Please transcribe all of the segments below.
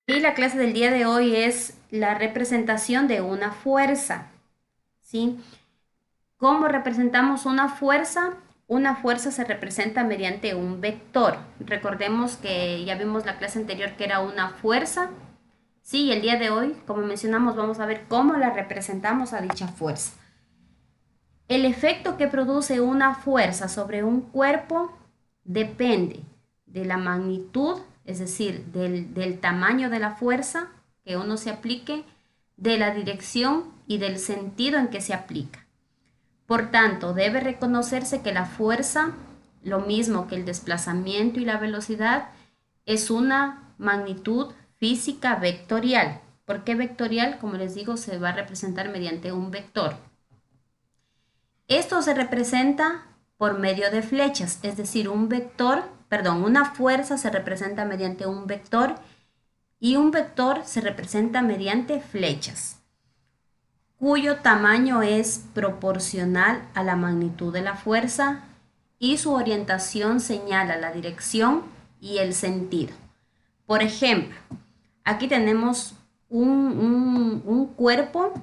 Y la clase del día de hoy es la representación de una fuerza, ¿sí? ¿Cómo representamos una fuerza? Una fuerza se representa mediante un vector. Recordemos que ya vimos la clase anterior que era una fuerza, ¿sí? Y el día de hoy, como mencionamos, vamos a ver cómo la representamos a dicha fuerza. El efecto que produce una fuerza sobre un cuerpo depende de la magnitud, es decir, del tamaño de la fuerza que uno se aplique, de la dirección y del sentido en que se aplica. Por tanto, debe reconocerse que la fuerza, lo mismo que el desplazamiento y la velocidad, es una magnitud física vectorial. ¿Por qué vectorial? Como les digo, se va a representar mediante un vector. Esto se representa por medio de flechas, es decir, una fuerza se representa mediante un vector y un vector se representa mediante flechas, cuyo tamaño es proporcional a la magnitud de la fuerza y su orientación señala la dirección y el sentido. Por ejemplo, aquí tenemos un cuerpo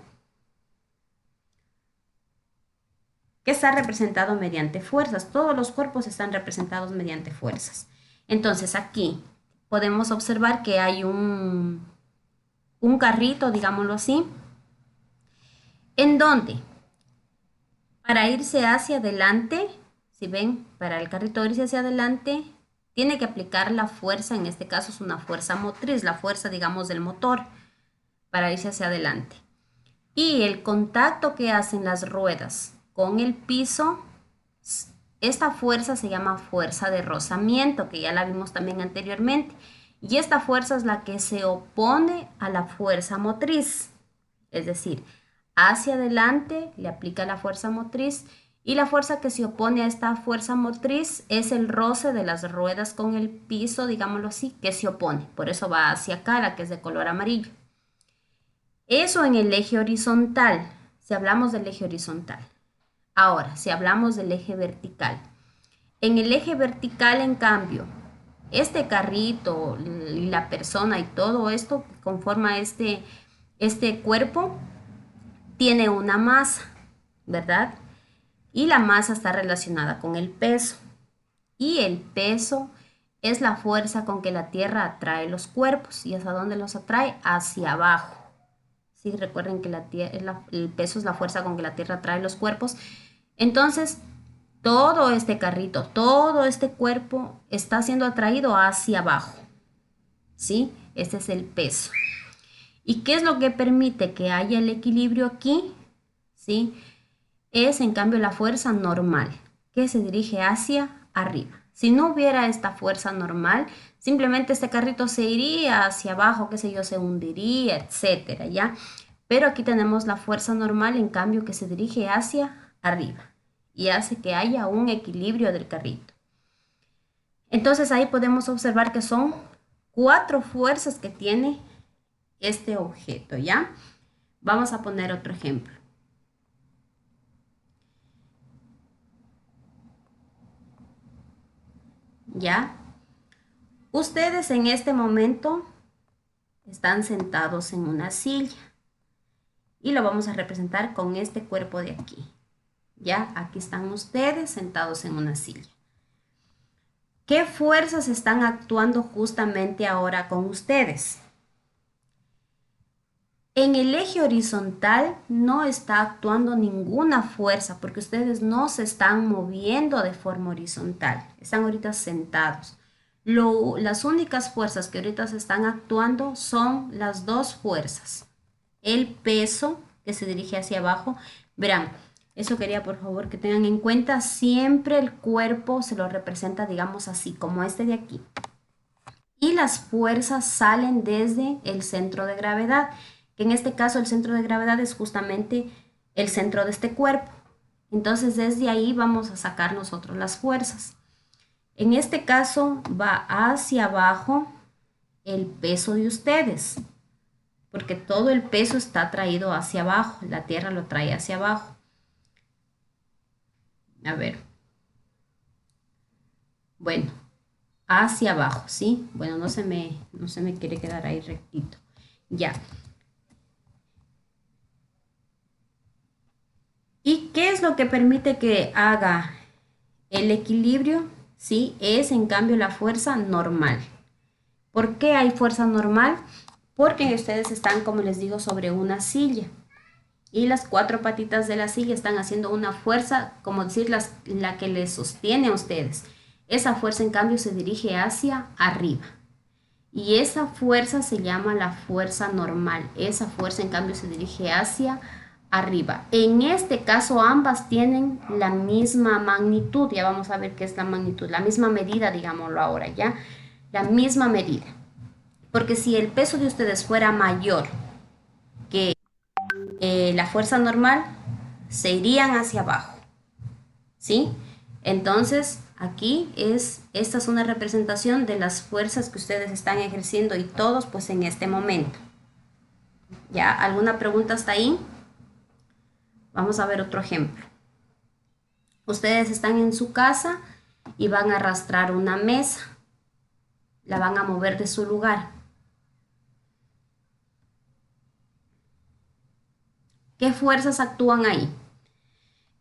que está representado mediante fuerzas. Todos los cuerpos están representados mediante fuerzas. Entonces aquí podemos observar que hay un carrito, digámoslo así, en donde para irse hacia adelante, si ven, para el carrito irse hacia adelante, tiene que aplicar la fuerza, en este caso es una fuerza motriz, la fuerza, digamos, del motor, para irse hacia adelante. Y el contacto que hacen las ruedas con el piso, esta fuerza se llama fuerza de rozamiento, que ya la vimos también anteriormente. Y esta fuerza es la que se opone a la fuerza motriz. Es decir, hacia adelante le aplica la fuerza motriz y la fuerza que se opone a esta fuerza motriz es el roce de las ruedas con el piso, digámoslo así, que se opone. Por eso va hacia acá, la que es de color amarillo. Eso en el eje horizontal, si hablamos del eje horizontal. Ahora, si hablamos del eje vertical. En el eje vertical, en cambio, este carrito y la persona y todo esto que conforma este cuerpo tiene una masa, ¿verdad? Y la masa está relacionada con el peso. Y el peso es la fuerza con que la Tierra atrae los cuerpos. ¿Y hacia dónde los atrae? Hacia abajo. Sí, recuerden que el peso es la fuerza con que la Tierra atrae los cuerpos. Entonces, todo este carrito, todo este cuerpo está siendo atraído hacia abajo. ¿Sí? Este es el peso. ¿Y qué es lo que permite que haya el equilibrio aquí? ¿Sí? Es en cambio la fuerza normal, que se dirige hacia arriba. Si no hubiera esta fuerza normal, simplemente este carrito se iría hacia abajo, qué sé yo, se hundiría, etcétera, ¿ya? Pero aquí tenemos la fuerza normal, en cambio, que se dirige hacia arriba y hace que haya un equilibrio del carrito. Entonces ahí podemos observar que son cuatro fuerzas que tiene este objeto, ¿ya? Vamos a poner otro ejemplo. ¿Ya? Ustedes en este momento están sentados en una silla y lo vamos a representar con este cuerpo de aquí. ¿Ya? Aquí están ustedes sentados en una silla. ¿Qué fuerzas están actuando justamente ahora con ustedes? En el eje horizontal no está actuando ninguna fuerza porque ustedes no se están moviendo de forma horizontal. Están ahorita sentados. Las únicas fuerzas que ahorita se están actuando son las dos fuerzas. El peso que se dirige hacia abajo. Verán, eso quería por favor que tengan en cuenta. Siempre el cuerpo se lo representa, digamos así, como este de aquí. Y las fuerzas salen desde el centro de gravedad, que en este caso el centro de gravedad es justamente el centro de este cuerpo. Entonces desde ahí vamos a sacar nosotros las fuerzas. En este caso va hacia abajo el peso de ustedes, porque todo el peso está traído hacia abajo, la Tierra lo trae hacia abajo. A ver, bueno. hacia abajo, ¿sí? Bueno, no se me quiere quedar ahí rectito. Ya. ¿Y qué es lo que permite que haga el equilibrio? Sí, es en cambio la fuerza normal. ¿Por qué hay fuerza normal? Porque ustedes están, como les digo, sobre una silla. Y las cuatro patitas de la silla están haciendo una fuerza, como decir, la que les sostiene a ustedes. Esa fuerza, en cambio, se dirige hacia arriba. Y esa fuerza se llama la fuerza normal. Esa fuerza, en cambio, se dirige hacia arriba. En este caso, ambas tienen la misma magnitud. Ya vamos a ver qué es la magnitud. La misma medida, digámoslo ahora, ¿ya? La misma medida. Porque si el peso de ustedes fuera mayor que la fuerza normal, se irían hacia abajo, ¿sí? Entonces, esta es una representación de las fuerzas que ustedes están ejerciendo y todos pues en este momento. ¿Ya? ¿Alguna pregunta hasta ahí? Vamos a ver otro ejemplo. Ustedes están en su casa y van a arrastrar una mesa. La van a mover de su lugar. ¿Qué fuerzas actúan ahí?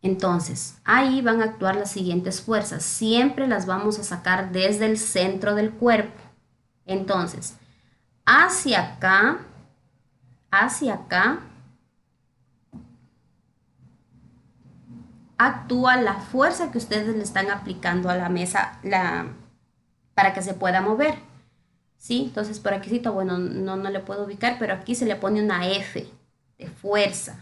Entonces, ahí van a actuar las siguientes fuerzas. Siempre las vamos a sacar desde el centro del cuerpo. Entonces, hacia acá, actúa la fuerza que ustedes le están aplicando a la mesa para que se pueda mover. ¿Sí? Entonces, por aquí, bueno, no le puedo ubicar, pero aquí se le pone una F de fuerza.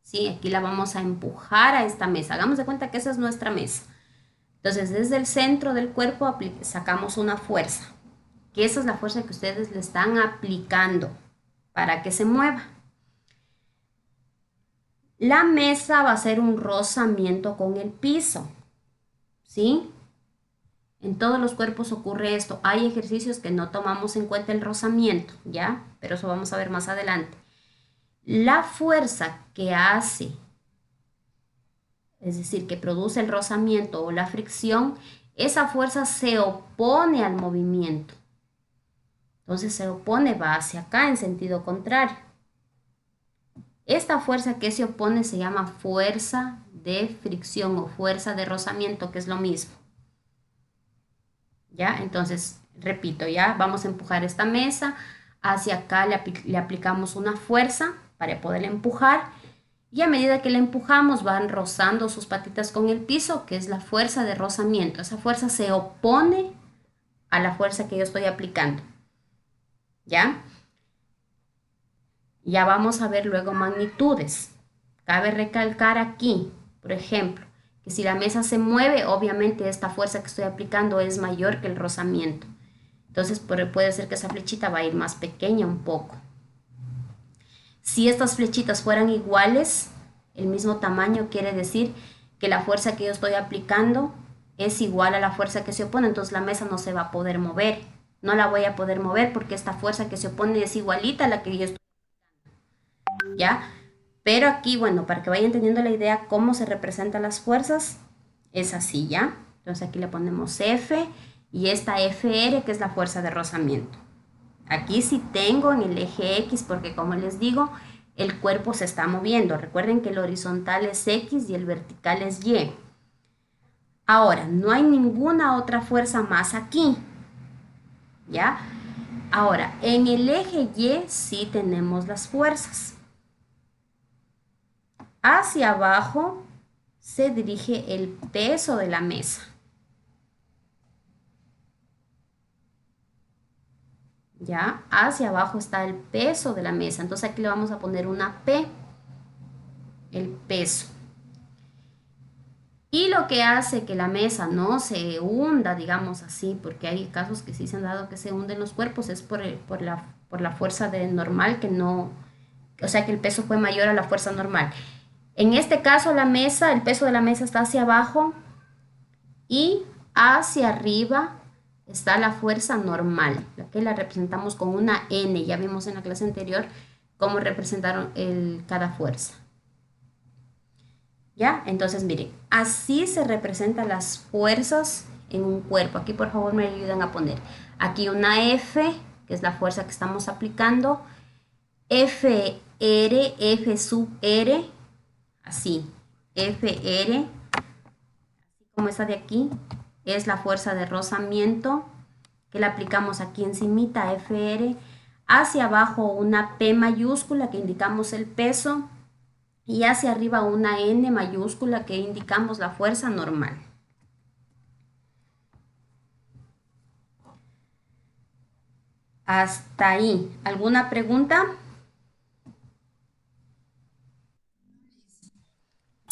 ¿Sí? Aquí la vamos a empujar a esta mesa. Hagamos de cuenta que esa es nuestra mesa. Entonces, desde el centro del cuerpo sacamos una fuerza, que esa es la fuerza que ustedes le están aplicando para que se mueva. La mesa va a hacer un rozamiento con el piso, ¿sí? En todos los cuerpos ocurre esto. Hay ejercicios que no tomamos en cuenta el rozamiento, ¿ya? Pero eso vamos a ver más adelante. La fuerza que hace, es decir, que produce el rozamiento o la fricción, esa fuerza se opone al movimiento. Entonces se opone, va hacia acá en sentido contrario. Esta fuerza que se opone se llama fuerza de fricción o fuerza de rozamiento, que es lo mismo. ¿Ya? Entonces, repito, ya vamos a empujar esta mesa. Hacia acá le aplicamos una fuerza para poder empujar. Y a medida que la empujamos, van rozando sus patitas con el piso, que es la fuerza de rozamiento. Esa fuerza se opone a la fuerza que yo estoy aplicando. ¿Ya? Ya vamos a ver luego magnitudes. Cabe recalcar aquí, por ejemplo, que si la mesa se mueve, obviamente esta fuerza que estoy aplicando es mayor que el rozamiento. Entonces puede ser que esa flechita va a ir más pequeña un poco. Si estas flechitas fueran iguales, el mismo tamaño, quiere decir que la fuerza que yo estoy aplicando es igual a la fuerza que se opone, entonces la mesa no se va a poder mover. No la voy a poder mover porque esta fuerza que se opone es igualita a la que yo estoy, ¿ya? Pero aquí, bueno, para que vayan teniendo la idea cómo se representan las fuerzas, es así, ¿ya? Entonces aquí le ponemos F y esta FR, que es la fuerza de rozamiento. Aquí sí tengo en el eje X porque, como les digo, el cuerpo se está moviendo. Recuerden que el horizontal es X y el vertical es Y. Ahora, no hay ninguna otra fuerza más aquí, ¿ya? Ahora, en el eje Y sí tenemos las fuerzas. Hacia abajo se dirige el peso de la mesa. ¿Ya? Hacia abajo está el peso de la mesa. Entonces aquí le vamos a poner una P, el peso. Y lo que hace que la mesa no se hunda, digamos así, porque hay casos que sí se han dado que se hunden los cuerpos, es por la fuerza normal que no, o sea que el peso fue mayor a la fuerza normal. En este caso la mesa, el peso de la mesa está hacia abajo y hacia arriba está la fuerza normal, la que la representamos con una N. Ya vimos en la clase anterior cómo representaron cada fuerza. ¿Ya? Entonces, miren, así se representan las fuerzas en un cuerpo. Aquí por favor me ayudan a poner. Aquí una F, que es la fuerza que estamos aplicando. FR, F sub R, así. FR, así como esta de aquí, es la fuerza de rozamiento que le aplicamos aquí encimita, FR. Hacia abajo una P mayúscula que indicamos el peso. Y hacia arriba una N mayúscula que indicamos la fuerza normal. Hasta ahí. ¿Alguna pregunta?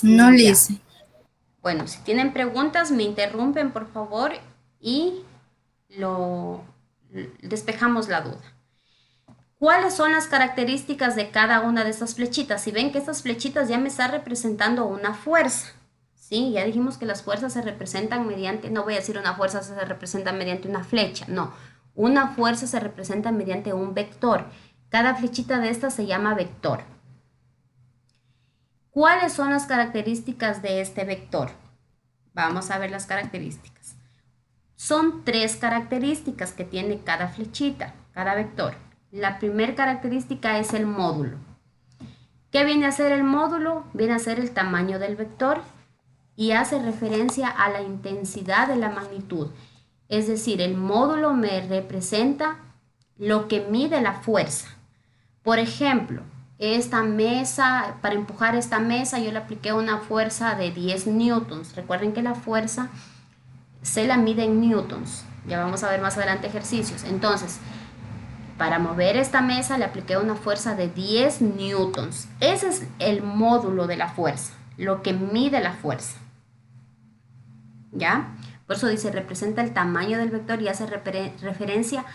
No, Ya. Liz. Bueno, si tienen preguntas, me interrumpen, por favor, y lo despejamos la duda. ¿Cuáles son las características de cada una de estas flechitas? Si ven que estas flechitas ya me están representando una fuerza, ¿sí? Ya dijimos que las fuerzas se representan mediante, no voy a decir una fuerza se representa mediante una flecha, no. Una fuerza se representa mediante un vector. Cada flechita de estas se llama vector. ¿Cuáles son las características de este vector? Vamos a ver las características. Son 3 características que tiene cada flechita, cada vector. La primera característica es el módulo. ¿Qué viene a ser el módulo? Viene a ser el tamaño del vector y hace referencia a la intensidad de la magnitud. Es decir, el módulo me representa lo que mide la fuerza. Por ejemplo, esta mesa, para empujar esta mesa yo le apliqué una fuerza de 10 newtons. Recuerden que la fuerza se la mide en newtons. Ya vamos a ver más adelante ejercicios. Entonces, para mover esta mesa le apliqué una fuerza de 10 newtons. Ese es el módulo de la fuerza, lo que mide la fuerza. ¿Ya? Por eso dice, representa el tamaño del vector y hace referencia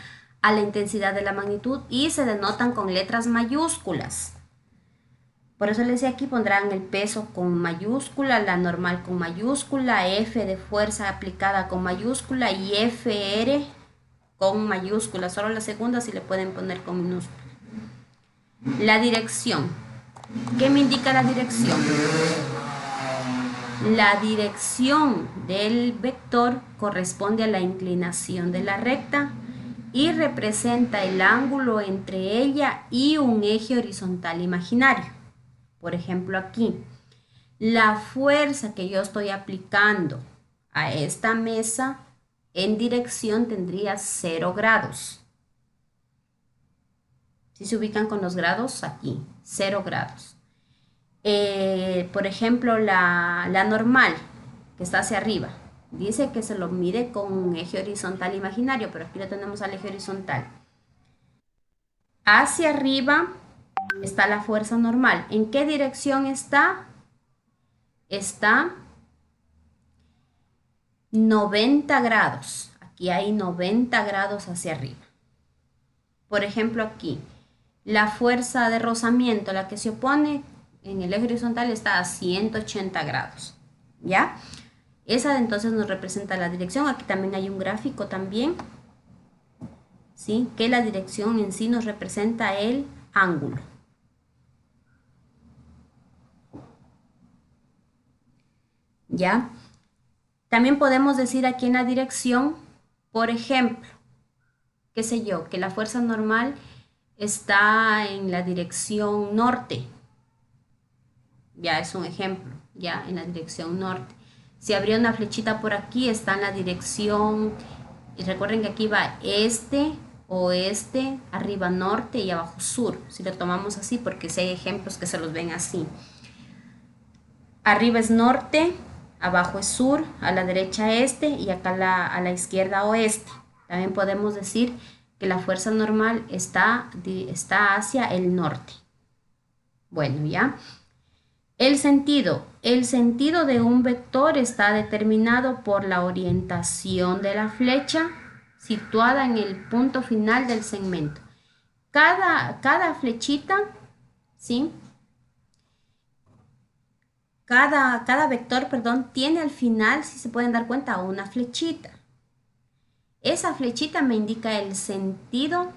a la intensidad de la magnitud y se denotan con letras mayúsculas. Por eso les decía aquí pondrán el peso con mayúscula, la normal con mayúscula, F de fuerza aplicada con mayúscula y FR con mayúscula. Solo la segunda sí le pueden poner con minúscula. La dirección. ¿Qué me indica la dirección? La dirección del vector corresponde a la inclinación de la recta y representa el ángulo entre ella y un eje horizontal imaginario. Por ejemplo, aquí, la fuerza que yo estoy aplicando a esta mesa en dirección tendría 0 grados. Si se ubican con los grados, aquí, 0 grados. Por ejemplo, la normal, que está hacia arriba, dice que se lo mide con un eje horizontal imaginario, pero aquí lo tenemos al eje horizontal. Hacia arriba está la fuerza normal. ¿En qué dirección está? Está 90 grados. Aquí hay 90 grados hacia arriba. Por ejemplo, aquí, la fuerza de rozamiento, la que se opone en el eje horizontal, está a 180 grados. ¿Ya? Esa entonces nos representa la dirección. Aquí también hay un gráfico también, ¿sí? Que la dirección en sí nos representa el ángulo. ¿Ya? También podemos decir aquí en la dirección, por ejemplo, qué sé yo, que la fuerza normal está en la dirección norte. Ya es un ejemplo, ya en la dirección norte. Si habría una flechita por aquí, está en la dirección, y recuerden que aquí va este, oeste, arriba norte y abajo sur. Si lo tomamos así, porque si hay ejemplos que se los ven así. Arriba es norte, abajo es sur, a la derecha este y acá a la izquierda oeste. También podemos decir que la fuerza normal está hacia el norte. Bueno, ya. El sentido de un vector está determinado por la orientación de la flecha situada en el punto final del segmento. Cada flechita, ¿sí? Cada vector, perdón, tiene al final, si se pueden dar cuenta, una flechita. Esa flechita me indica el sentido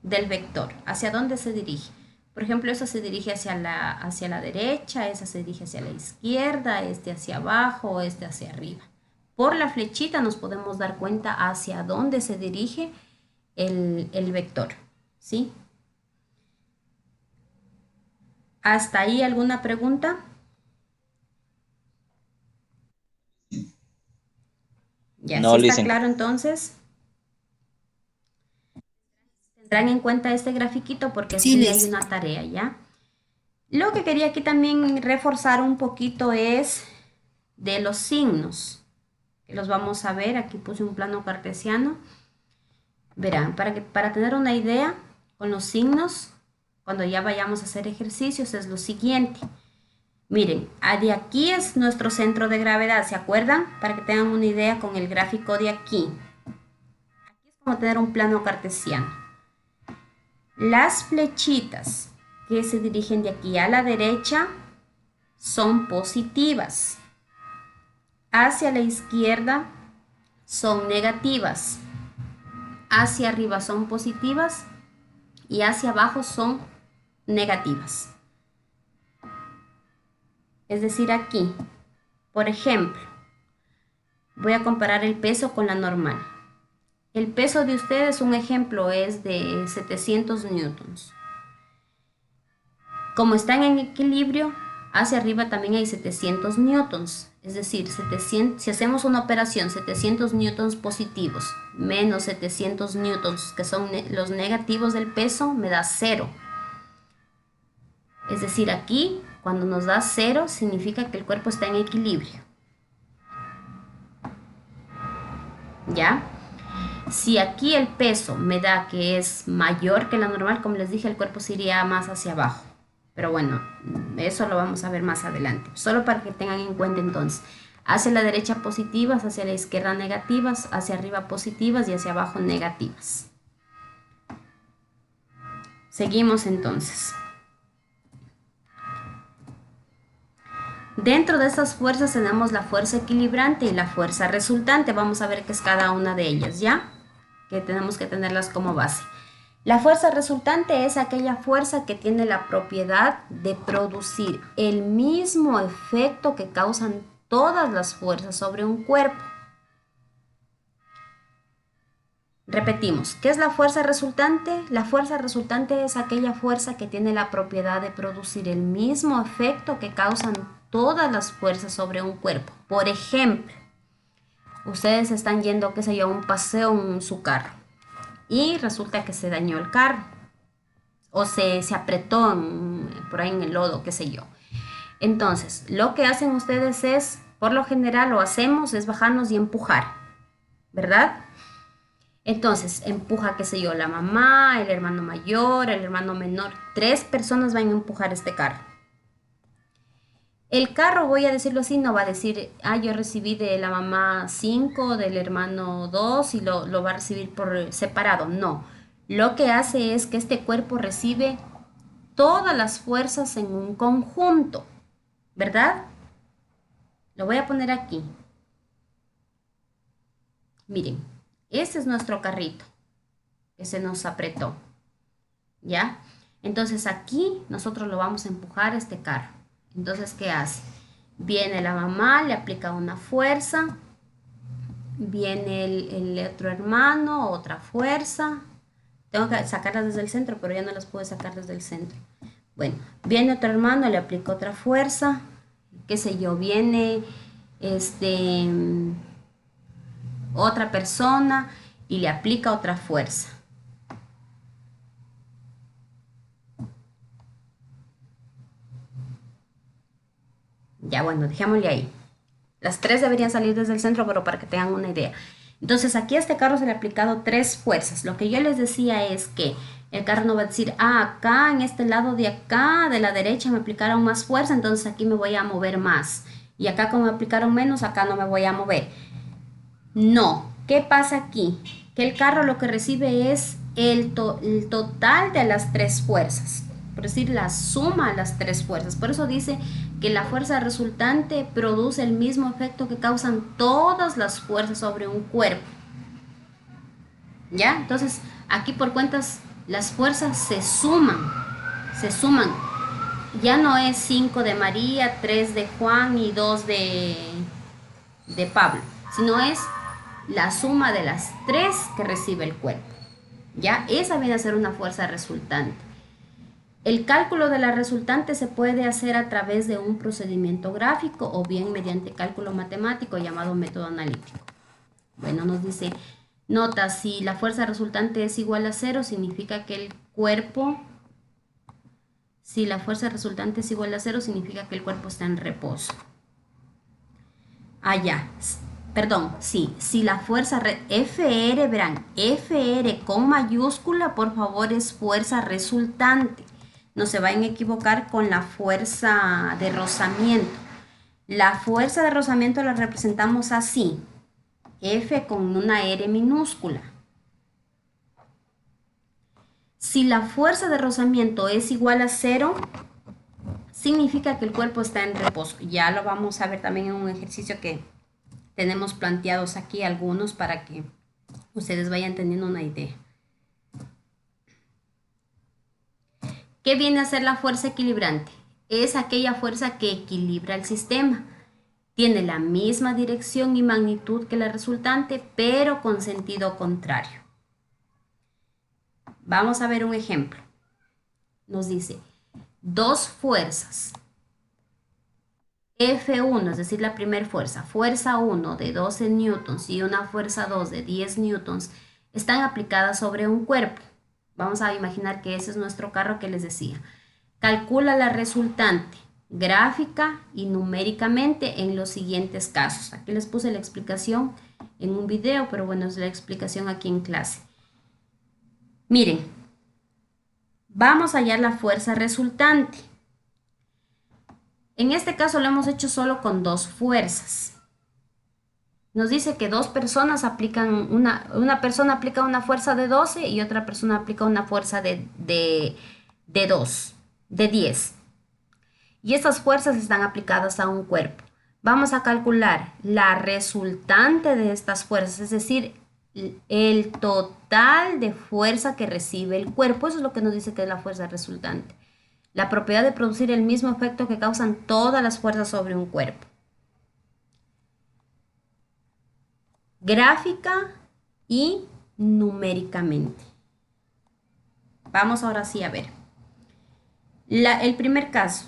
del vector, hacia dónde se dirige. Por ejemplo, esa se dirige hacia la derecha, esa se dirige hacia la izquierda, este hacia abajo, este hacia arriba. por la flechita nos podemos dar cuenta hacia dónde se dirige el vector, ¿sí? ¿Hasta ahí alguna pregunta? Ya, No, ¿sí está listen. claro entonces? Tendrán en cuenta este grafiquito porque Sí, aquí hay Liz. una tarea, ¿ya? Lo que quería aquí también reforzar un poquito es de los signos, que los vamos a ver. Aquí puse un plano cartesiano. Verán, para tener una idea con los signos, cuando ya vayamos a hacer ejercicios, es lo siguiente. Miren, de aquí es nuestro centro de gravedad, ¿se acuerdan? Para que tengan una idea con el gráfico de aquí. Aquí es como tener un plano cartesiano. Las flechitas que se dirigen de aquí a la derecha son positivas. Hacia la izquierda son negativas. Hacia arriba son positivas y hacia abajo son negativas. Es decir, aquí, por ejemplo, voy a comparar el peso con la normal. El peso de ustedes, un ejemplo, es de 700 newtons. Como están en equilibrio, hacia arriba también hay 700 newtons. Es decir, 700, si hacemos una operación, 700 newtons positivos menos 700 newtons, que son los negativos del peso, me da 0. Es decir, aquí, cuando nos da 0, significa que el cuerpo está en equilibrio. ¿Ya? Si aquí el peso me da que es mayor que la normal, como les dije, el cuerpo se iría más hacia abajo. Pero bueno, eso lo vamos a ver más adelante. Solo para que tengan en cuenta entonces. Hacia la derecha positivas, hacia la izquierda negativas, hacia arriba positivas y hacia abajo negativas. Seguimos entonces. Dentro de estas fuerzas tenemos la fuerza equilibrante y la fuerza resultante. Vamos a ver qué es cada una de ellas, ¿ya? Que tenemos que tenerlas como base. La fuerza resultante es aquella fuerza que tiene la propiedad de producir el mismo efecto que causan todas las fuerzas sobre un cuerpo. Repetimos, ¿qué es la fuerza resultante? La fuerza resultante es aquella fuerza que tiene la propiedad de producir el mismo efecto que causan todas las fuerzas sobre un cuerpo. Por ejemplo, ustedes están yendo, qué sé yo, a un paseo en su carro y resulta que se dañó el carro o se apretó por ahí en el lodo, qué sé yo. Entonces, lo que hacen ustedes es, por lo general lo hacemos, es bajarnos y empujar, ¿verdad? Entonces, empuja, qué sé yo, la mamá, el hermano mayor, el hermano menor. 3 personas van a empujar este carro. El carro, voy a decirlo así, no va a decir, yo recibí de la mamá 5, del hermano 2 y lo va a recibir por separado. No. Lo que hace es que este cuerpo recibe todas las fuerzas en un conjunto, ¿verdad? Lo voy a poner aquí. Miren, este es nuestro carrito que se nos apretó, ¿ya? Entonces aquí nosotros lo vamos a empujar a este carro. Entonces, ¿qué hace? Viene la mamá, le aplica una fuerza, viene el otro hermano, otra fuerza. Tengo que sacarlas desde el centro, pero ya no las puedo sacar desde el centro. Bueno, viene otro hermano, le aplica otra fuerza, qué sé yo, viene otra persona y le aplica otra fuerza. Ya bueno, dejémosle ahí. Las 3 deberían salir desde el centro, pero para que tengan una idea. Entonces aquí a este carro se le ha aplicado 3 fuerzas. Lo que yo les decía es que el carro no va a decir, acá en este lado de acá, de la derecha me aplicaron más fuerza, entonces aquí me voy a mover más. Y acá como me aplicaron menos, acá no me voy a mover. No, ¿qué pasa aquí? Que el carro lo que recibe es el total de las 3 fuerzas, por decir la suma de las 3 fuerzas. Por eso dice que la fuerza resultante produce el mismo efecto que causan todas las fuerzas sobre un cuerpo. ¿Ya? Entonces, aquí por cuentas, las fuerzas se suman, se suman. Ya no es 5 de María, 3 de Juan y 2 de Pablo. sino es la suma de las tres que recibe el cuerpo. ¿Ya? Esa viene a ser una fuerza resultante. El cálculo de la resultante se puede hacer a través de un procedimiento gráfico o bien mediante cálculo matemático llamado método analítico. Bueno, nos dice, nota, si la fuerza resultante es igual a cero, significa que el cuerpo, si la fuerza resultante es igual a cero, significa que el cuerpo está en reposo. Ya, perdón, sí, si la fuerza FR, verán, FR con mayúscula, por favor, es fuerza resultante. No se vayan a equivocar con la fuerza de rozamiento. La fuerza de rozamiento la representamos así, F con una R minúscula. Si la fuerza de rozamiento es igual a cero, significa que el cuerpo está en reposo. Ya lo vamos a ver también en un ejercicio que tenemos planteados aquí algunos para que ustedes vayan teniendo una idea. ¿Qué viene a ser la fuerza equilibrante? Es aquella fuerza que equilibra el sistema. Tiene la misma dirección y magnitud que la resultante, pero con sentido contrario. Vamos a ver un ejemplo. Nos dice, dos fuerzas. F1, es decir, la primera fuerza 1 de 12 newtons y una fuerza 2 de 10 newtons, están aplicadas sobre un cuerpo. Vamos a imaginar que ese es nuestro carro que les decía. Calcula la resultante gráfica y numéricamente en los siguientes casos. Aquí les puse la explicación en un video, pero bueno, es la explicación aquí en clase. Miren, vamos a hallar la fuerza resultante. En este caso lo hemos hecho solo con dos fuerzas. Nos dice que dos personas aplican, una persona aplica una fuerza de 12 y otra persona aplica una fuerza de 2, de 10. Y estas fuerzas están aplicadas a un cuerpo. Vamos a calcular la resultante de estas fuerzas, es decir, el total de fuerza que recibe el cuerpo. Eso es lo que nos dice que es la fuerza resultante. La propiedad de producir el mismo efecto que causan todas las fuerzas sobre un cuerpo. Gráfica y numéricamente. Vamos ahora sí a ver. El primer caso.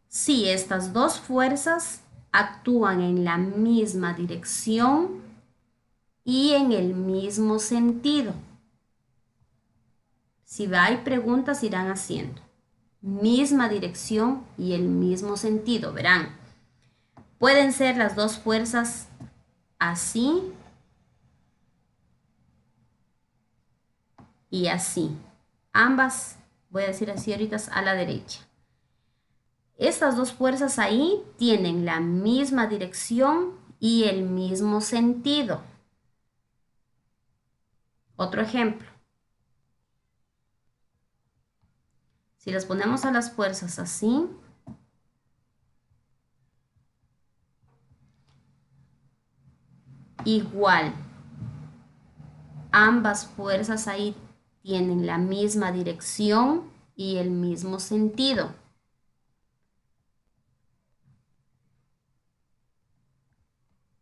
Si estas dos fuerzas actúan en la misma dirección y en el mismo sentido. Si hay preguntas, irán haciendo. Misma dirección y el mismo sentido, verán. Pueden ser las dos fuerzas así y así. Ambas, voy a decir así ahorita, a la derecha. Estas dos fuerzas ahí tienen la misma dirección y el mismo sentido. Otro ejemplo. Si las ponemos a las fuerzas así, igual, ambas fuerzas ahí tienen la misma dirección y el mismo sentido.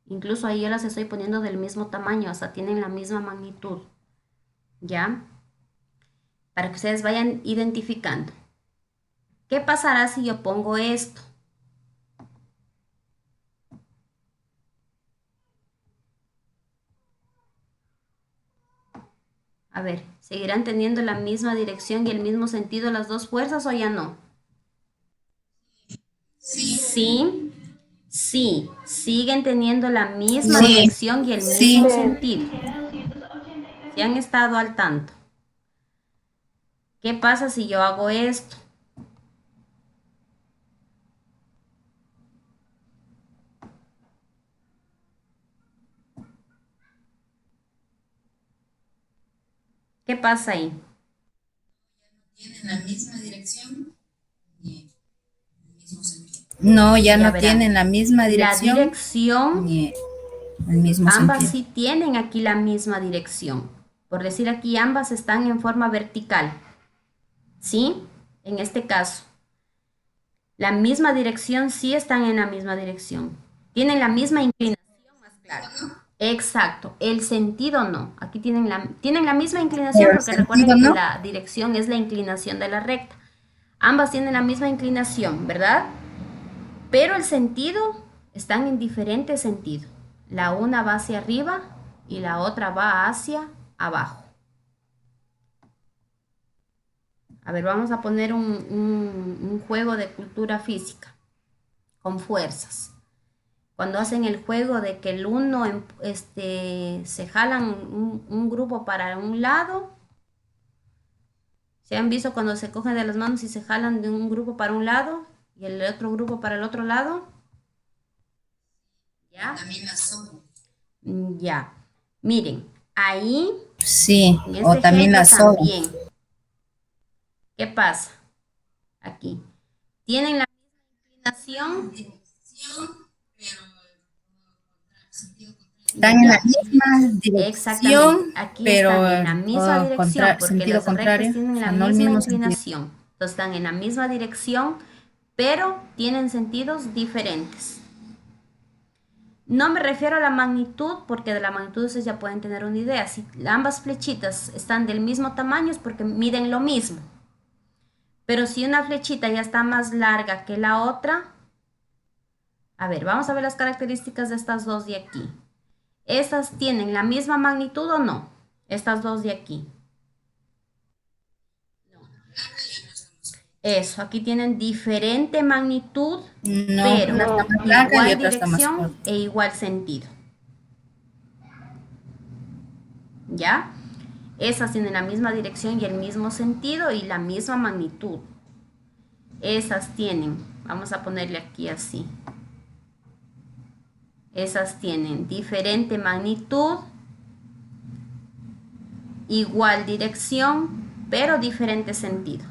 Incluso ahí yo las estoy poniendo del mismo tamaño, hasta tienen la misma magnitud. ¿Ya? Para que ustedes vayan identificando. ¿Qué pasará si yo pongo esto? A ver, ¿seguirán teniendo la misma dirección y el mismo sentido las dos fuerzas o ya no? Sí, sí, siguen teniendo la misma dirección y el mismo sentido. Si han estado al tanto. ¿Qué pasa si yo hago esto? ¿Qué pasa ahí? Tienen la misma dirección ni el mismo sentido. No, ya no verán, tienen la misma la dirección dirección, ni el mismo ambas sentido. sí tienen aquí la misma dirección. Por decir aquí, ambas están en forma vertical. ¿Sí? En este caso. La misma dirección, sí están en la misma dirección. Tienen la misma inclinación, más claro. Exacto, el sentido no. Aquí tienen la misma inclinación Pero el porque recuerden sentido que no. la dirección es la inclinación de la recta. Ambas tienen la misma inclinación, ¿verdad? Pero el sentido están en diferente sentido. La una va hacia arriba y la otra va hacia abajo. A ver, vamos a poner un juego de cultura física con fuerzas. Cuando hacen el juego de que el uno se jalan un grupo para un lado, ¿se han visto cuando se cogen de las manos y se jalan de un grupo para un lado y el otro grupo para el otro lado? ¿Ya? También la sombra. Ya. Miren, ahí, Sí, en o este también ejemplo la soga. también. ¿Qué pasa? Aquí. Tienen la misma inclinación. Dirección, pero sentido Están en la Ya. misma Exactamente. dirección, Aquí pero están en la misma dirección porque sentido las rectas contrario, o tienen la sea, no el misma mismo sentido. inclinación. Entonces están en la misma dirección, pero tienen sentidos diferentes. No me refiero a la magnitud, porque de la magnitud ustedes ya pueden tener una idea. Si ambas flechitas están del mismo tamaño es porque miden lo mismo. Pero si una flechita ya está más larga que la otra, a ver, vamos a ver las características de estas dos de aquí. ¿Estas tienen la misma magnitud o no? Estas dos de aquí. Eso, aquí tienen diferente magnitud, No, pero una está más larga y igual otra está más dirección corta. e igual sentido. ¿Ya? Esas tienen la misma dirección y el mismo sentido y la misma magnitud. Esas tienen, vamos a ponerle aquí así. Esas tienen diferente magnitud, igual dirección, pero diferente sentido.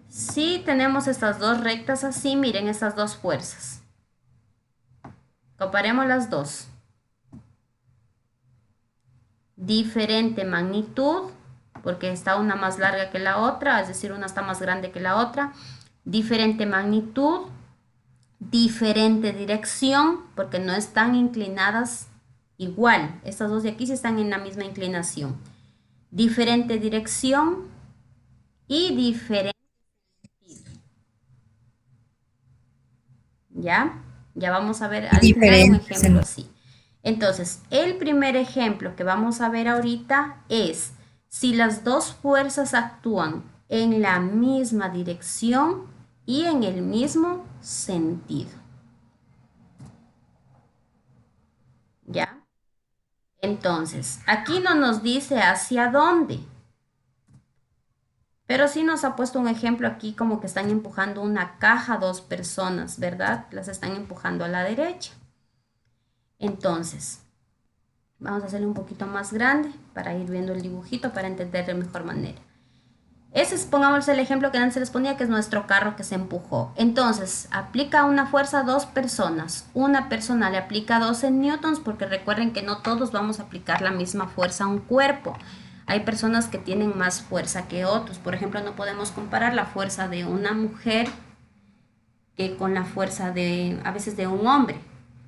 Si tenemos estas dos rectas así, miren estas dos fuerzas. Comparemos las dos. Diferente magnitud, porque está una más larga que la otra, es decir, una está más grande que la otra. Diferente magnitud, diferente dirección, porque no están inclinadas igual. Estas dos de aquí sí están en la misma inclinación. Diferente dirección y diferente. ¿Ya? Ya vamos a ver al final un Diferente ejemplo sentido. así. Entonces, el primer ejemplo que vamos a ver ahorita es si las dos fuerzas actúan en la misma dirección y en el mismo sentido. ¿Ya? Entonces, aquí no nos dice hacia dónde, pero sí nos ha puesto un ejemplo aquí como que están empujando una caja dos personas, ¿verdad? Las están empujando a la derecha. Entonces, vamos a hacerle un poquito más grande para ir viendo el dibujito para entender de mejor manera. Ese es, pongamos el ejemplo que antes se les ponía, que es nuestro carro que se empujó. Entonces, aplica una fuerza a dos personas. Una persona le aplica 12 newtons porque recuerden que no todos vamos a aplicar la misma fuerza a un cuerpo. Hay personas que tienen más fuerza que otros. Por ejemplo, no podemos comparar la fuerza de una mujer que con la fuerza de, a veces, de un hombre.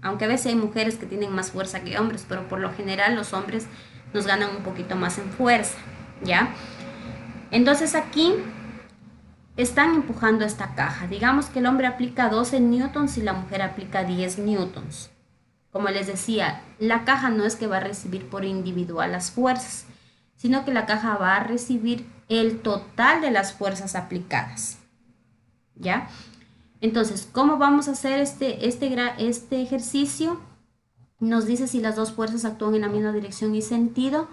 Aunque a veces hay mujeres que tienen más fuerza que hombres, pero por lo general los hombres nos ganan un poquito más en fuerza, ¿ya? Entonces aquí están empujando esta caja. Digamos que el hombre aplica 12 newtons y la mujer aplica 10 newtons. Como les decía, la caja no es que va a recibir por individual las fuerzas, sino que la caja va a recibir el total de las fuerzas aplicadas, ¿ya? Entonces, ¿cómo vamos a hacer este ejercicio? Nos dice si las dos fuerzas actúan en la misma dirección y sentido.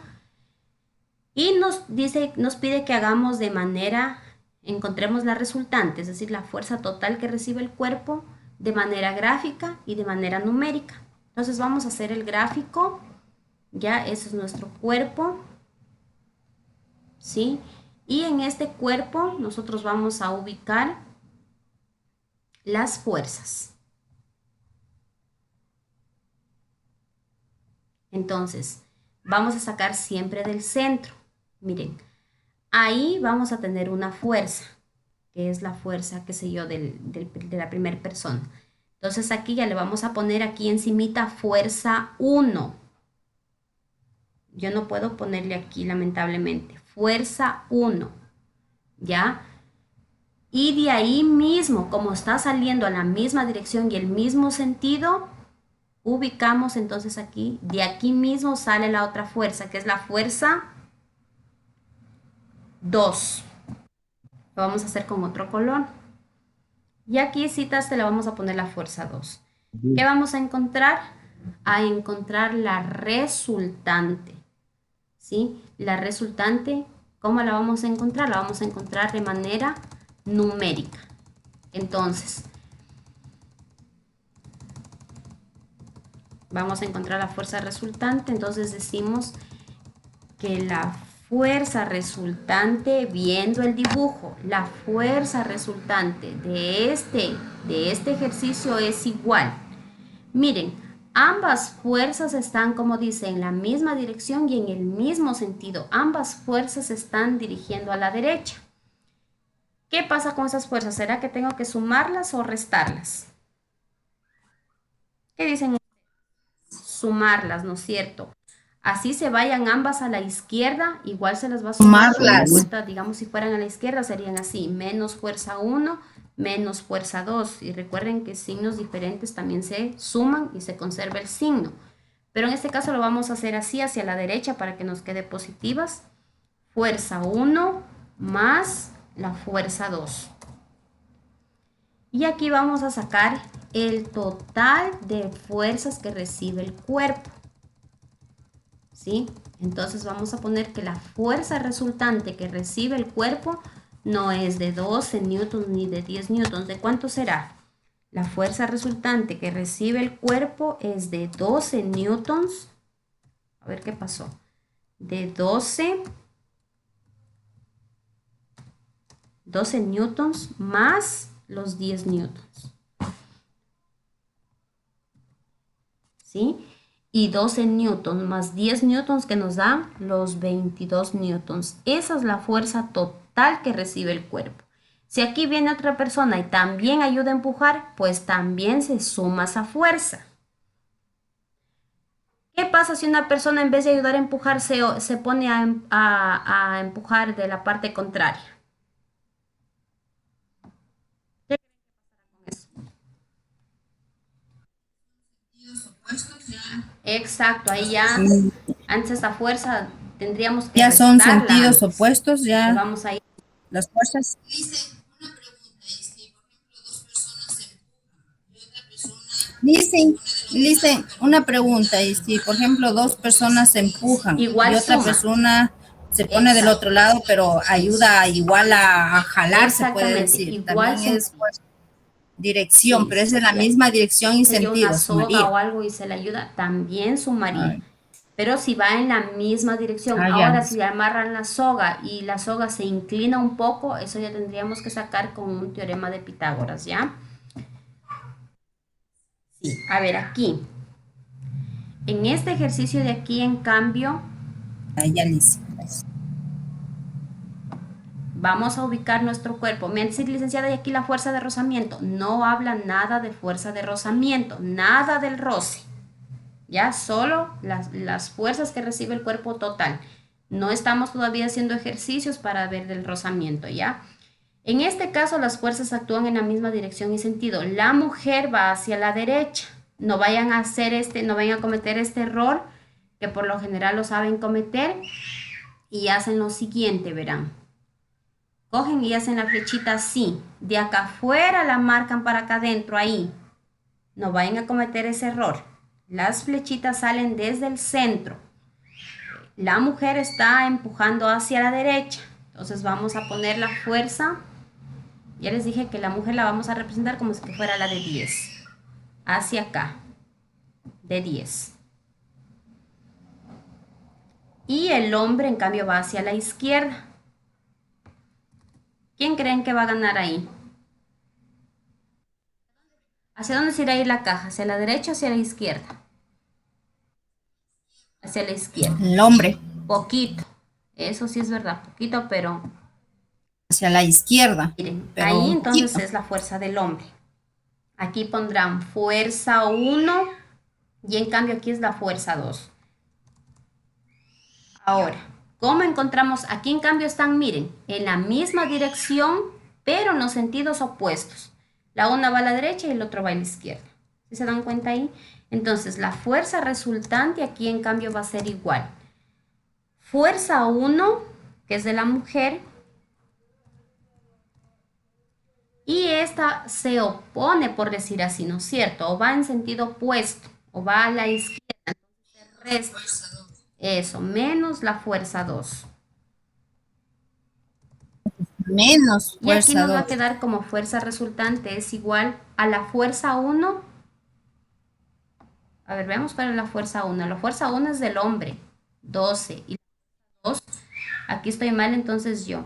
Y nos pide que hagamos de manera, encontremos la resultante, es decir, la fuerza total que recibe el cuerpo de manera gráfica y de manera numérica. Entonces vamos a hacer el gráfico, ya, ese es nuestro cuerpo, ¿sí? Y en este cuerpo nosotros vamos a ubicar las fuerzas. Entonces, vamos a sacar siempre del centro. Miren, ahí vamos a tener una fuerza, que es la fuerza, qué sé yo, de la primera persona. Entonces aquí ya le vamos a poner aquí encimita fuerza 1. Yo no puedo ponerle aquí, lamentablemente. Fuerza 1, ¿ya? Y de ahí mismo, como está saliendo a la misma dirección y el mismo sentido, ubicamos entonces aquí, de aquí mismo sale la otra fuerza, que es la fuerza 2. Lo vamos a hacer con otro color. Y aquí, citas, te le vamos a poner la fuerza 2. ¿Qué vamos a encontrar? A encontrar la resultante. ¿Sí? La resultante, ¿cómo la vamos a encontrar? La vamos a encontrar de manera numérica. Entonces, vamos a encontrar la fuerza resultante. Entonces decimos que la fuerza resultante, viendo el dibujo, la fuerza resultante de este ejercicio es igual. Miren, ambas fuerzas están, como dice, en la misma dirección y en el mismo sentido. Ambas fuerzas se están dirigiendo a la derecha. ¿Qué pasa con esas fuerzas? ¿Será que tengo que sumarlas o restarlas? ¿Qué dicen? Sumarlas, ¿no es cierto? Así se vayan ambas a la izquierda, igual se las va a sumar, pero de Sumarlas. vuelta, digamos, si fueran a la izquierda serían así, menos fuerza 1, menos fuerza 2. Y recuerden que signos diferentes también se suman y se conserva el signo. Pero en este caso lo vamos a hacer así, hacia la derecha, para que nos quede positivas. Fuerza 1 más la fuerza 2. Y aquí vamos a sacar el total de fuerzas que recibe el cuerpo. ¿Sí? Entonces vamos a poner que la fuerza resultante que recibe el cuerpo no es de 12 newtons ni de 10 newtons. ¿De cuánto será? La fuerza resultante que recibe el cuerpo es de 12 newtons. A ver qué pasó. De 12 newtons más los 10 newtons. ¿Sí? Y 12 newtons más 10 newtons que nos dan los 22 newtons. Esa es la fuerza total que recibe el cuerpo. Si aquí viene otra persona y también ayuda a empujar, pues también se suma esa fuerza. ¿Qué pasa si una persona en vez de ayudar a empujar se pone a empujar de la parte contraria? ¿Qué con eso? Sentidos opuestos ya. Exacto, ahí ya, Sí, antes esa fuerza tendríamos que ya son restarla sentidos antes. opuestos, Le ya vamos a ir. las fuerzas. Dice una pregunta, y si por ejemplo dos personas se empujan y otra persona Dicen, pone del otro lado, dicen una pregunta, y si por ejemplo dos personas se empujan y Igual otra suma. persona se pone del Exacto. otro lado, pero ayuda igual a jalar, se puede Exactamente. decir. Igual También es sumaría. pues, dirección, Sí, pero es de la si hay misma dirección y yo una sentido, soga sumaría. o algo y se le ayuda, también sumaría. Ay, Pero si va en la misma dirección. ya. Ahora, si amarran la soga y la soga se inclina un poco, eso ya tendríamos que sacar con un teorema de Pitágoras, ¿ya? Sí. A ver, aquí. En este ejercicio de aquí, en cambio, Ya le hicimos. vamos a ubicar nuestro cuerpo. Me dice, licenciada, y aquí la fuerza de rozamiento. No habla nada de fuerza de rozamiento, nada del roce. Ya solo las fuerzas que recibe el cuerpo total. No estamos todavía haciendo ejercicios para ver del rozamiento, ¿ya? En este caso, las fuerzas actúan en la misma dirección y sentido. La mujer va hacia la derecha. No vayan a no vayan a cometer este error que por lo general lo saben cometer y hacen lo siguiente, verán. Cogen y hacen la flechita así. De acá afuera la marcan para acá adentro, ahí. No vayan a cometer ese error. Las flechitas salen desde el centro. La mujer está empujando hacia la derecha. Entonces vamos a poner la fuerza. Ya les dije que la mujer la vamos a representar como si fuera la de 10. Hacia acá. De 10. Y el hombre en cambio va hacia la izquierda. ¿Quién creen que va a ganar ahí? ¿Hacia dónde se irá a ir la caja? ¿Hacia la derecha o hacia la izquierda? Hacia la izquierda. El hombre Poquito. Eso sí es verdad, poquito, pero hacia la izquierda, miren, pero ahí un entonces poquito. es la fuerza del hombre. Aquí pondrán fuerza 1 y en cambio aquí es la fuerza 2. Ahora, ¿cómo encontramos? Aquí en cambio están, miren, en la misma dirección, pero en los sentidos opuestos. La una va a la derecha y el otro va a la izquierda. ¿Sí se dan cuenta ahí? Entonces, la fuerza resultante aquí en cambio va a ser igual. Fuerza 1, que es de la mujer, y esta se opone, por decir así, ¿no es cierto? O va en sentido opuesto, o va a la izquierda. Entonces, resta eso, menos la fuerza 2. Menos Y aquí fuerza nos va a 2. quedar como fuerza resultante es igual a la fuerza 1. A ver, veamos cuál es la fuerza 1. La fuerza 1 es del hombre, 12. Y 2, aquí estoy mal, entonces yo.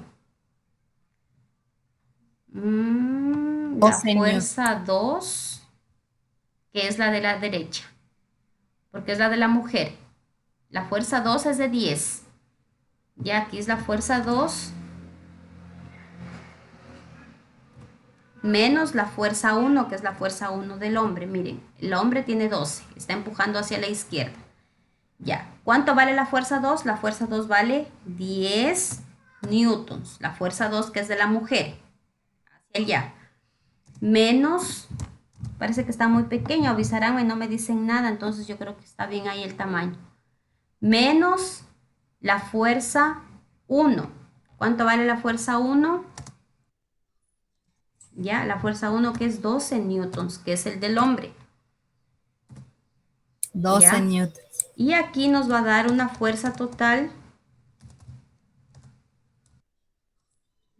La 12 newtons. fuerza 2, que es la de la derecha, porque es la de la mujer. La fuerza 2 es de 10. Ya aquí es la fuerza 2 menos la fuerza 1, que es la fuerza 1 del hombre. Miren, el hombre tiene 12, está empujando hacia la izquierda. Ya, ¿cuánto vale la fuerza 2? La fuerza 2 vale 10 newtons. La fuerza 2 que es de la mujer, hacia allá. Menos, parece que está muy pequeño, avisarán y no me dicen nada, entonces yo creo que está bien ahí el tamaño. Menos la fuerza 1. ¿Cuánto vale la fuerza 1? Ya, la fuerza 1 que es 12 newtons, que es el del hombre. 12 ¿Ya? newtons. Y aquí nos va a dar una fuerza total.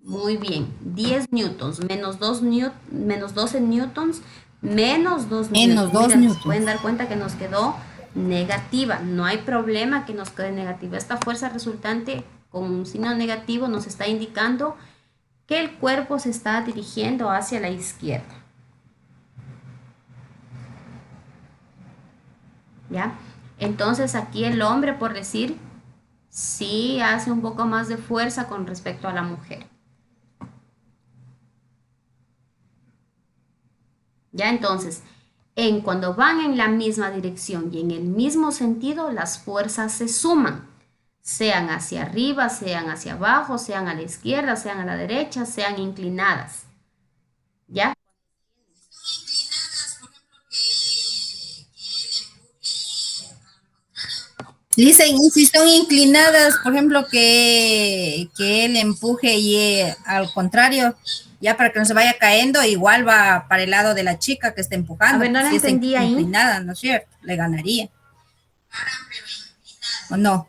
Muy bien, 10 newtons, menos 2 menos 12 newtons, menos 2 Menos newtons. 2 Mira, se newtons. pueden dar cuenta que nos quedó negativa. No hay problema que nos quede negativa. Esta fuerza resultante con un signo negativo nos está indicando que el cuerpo se está dirigiendo hacia la izquierda. ¿Ya? Entonces aquí el hombre, por decir, sí hace un poco más de fuerza con respecto a la mujer. Ya entonces, cuando van en la misma dirección y en el mismo sentido, las fuerzas se suman, sean hacia arriba, sean hacia abajo, sean a la izquierda, sean a la derecha, sean inclinadas. ¿Ya? Inclinadas, por ejemplo, Dicen, y si son inclinadas, por ejemplo, que él empuje y al contrario, ya para que no se vaya cayendo, igual va para el lado de la chica que está A empujando, ver, no la si es entendí ahí. inclinada, ¿no es cierto? Le ganaría, paran, pero inclinadas, ¿o no?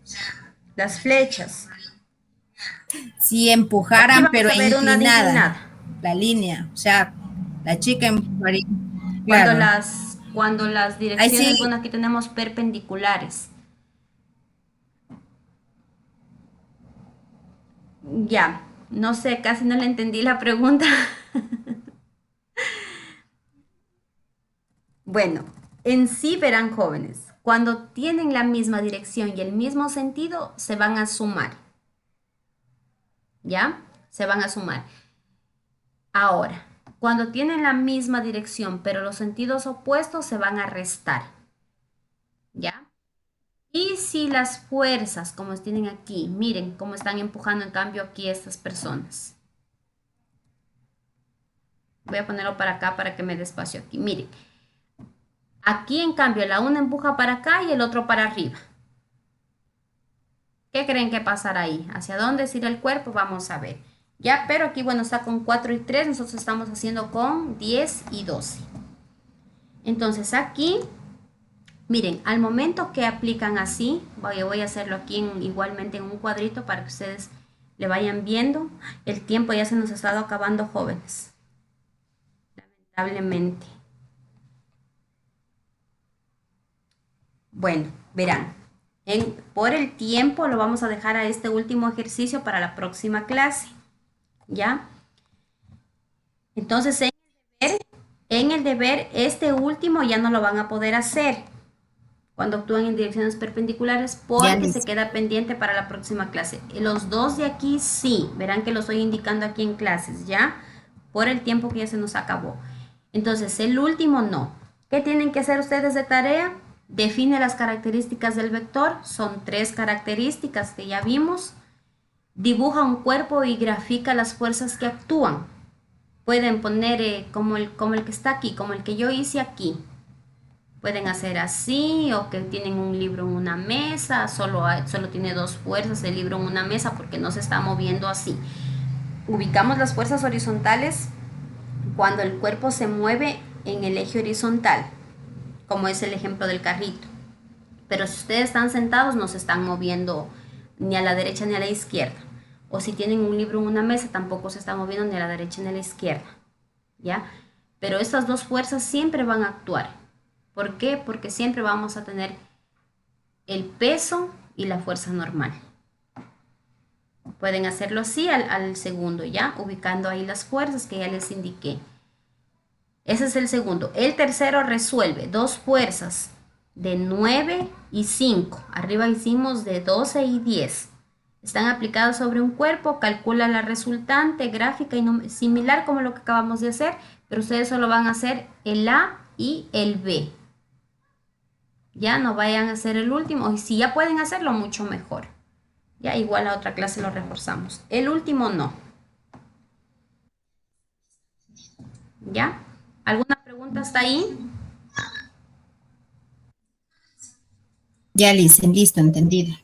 o sea, Las flechas. Si Aquí empujaran, vamos pero a ver una de inclinada, inclinada. la línea, o sea, la chica empujaría, Cuando claro. cuando las Ahí direcciones, sí, bueno, aquí tenemos perpendiculares. Ya, no sé, casi no le entendí la pregunta. Bueno, en sí verán jóvenes, cuando tienen la misma dirección y el mismo sentido, se van a sumar. ¿Ya? Se van a sumar. Ahora, cuando tienen la misma dirección, pero los sentidos opuestos, se van a restar. ¿Ya? Y si las fuerzas, como tienen aquí, miren cómo están empujando en cambio aquí estas personas. Voy a ponerlo para acá para que me dé espacio aquí. Miren, aquí en cambio la una empuja para acá y el otro para arriba. ¿Qué creen que pasará ahí? ¿Hacia dónde es ir el cuerpo? Vamos a ver. Ya, pero aquí, bueno, está con 4 y 3. Nosotros estamos haciendo con 10 y 12. Entonces aquí, miren, al momento que aplican así, voy a hacerlo aquí igualmente en un cuadrito para que ustedes le vayan viendo. El tiempo ya se nos ha estado acabando, jóvenes. Lamentablemente. Bueno, verán. Por el tiempo lo vamos a dejar a este último ejercicio para la próxima clase. ¿Ya? Entonces, en el deber, este último ya no lo van a poder hacer cuando actúan en direcciones perpendiculares ya porque se les, queda pendiente para la próxima clase. Los dos de aquí sí, verán que lo estoy indicando aquí en clases, ¿ya? Por el tiempo que ya se nos acabó. Entonces, el último no. ¿Qué tienen que hacer ustedes de tarea? Define las características del vector. Son 3 características que ya vimos. Dibuja un cuerpo y grafica las fuerzas que actúan. Pueden poner como el que está aquí, como el que yo hice aquí. Pueden hacer así, o que tienen un libro en una mesa, solo tiene 2 fuerzas el libro en una mesa porque no se está moviendo así. Ubicamos las fuerzas horizontales cuando el cuerpo se mueve en el eje horizontal, como es el ejemplo del carrito. Pero si ustedes están sentados, no se están moviendo ni a la derecha ni a la izquierda. O si tienen un libro en una mesa, tampoco se están moviendo ni a la derecha ni a la izquierda. ¿Ya? Pero estas 2 fuerzas siempre van a actuar. ¿Por qué? Porque siempre vamos a tener el peso y la fuerza normal. Pueden hacerlo así al segundo, ¿ya? Ubicando ahí las fuerzas que ya les indiqué. Ese es el segundo. El tercero resuelve 2 fuerzas de 9 y 5. Arriba hicimos de 12 y 10. Están aplicadas sobre un cuerpo, calcula la resultante, gráfica y similar como lo que acabamos de hacer, pero ustedes solo van a hacer el A y el B. Ya no vayan a hacer el último, y si ya pueden hacerlo, mucho mejor. Ya igual a otra clase lo reforzamos. El último no. ¿Ya? ¿Alguna pregunta hasta ahí? Ya, Liz, listo, entendido.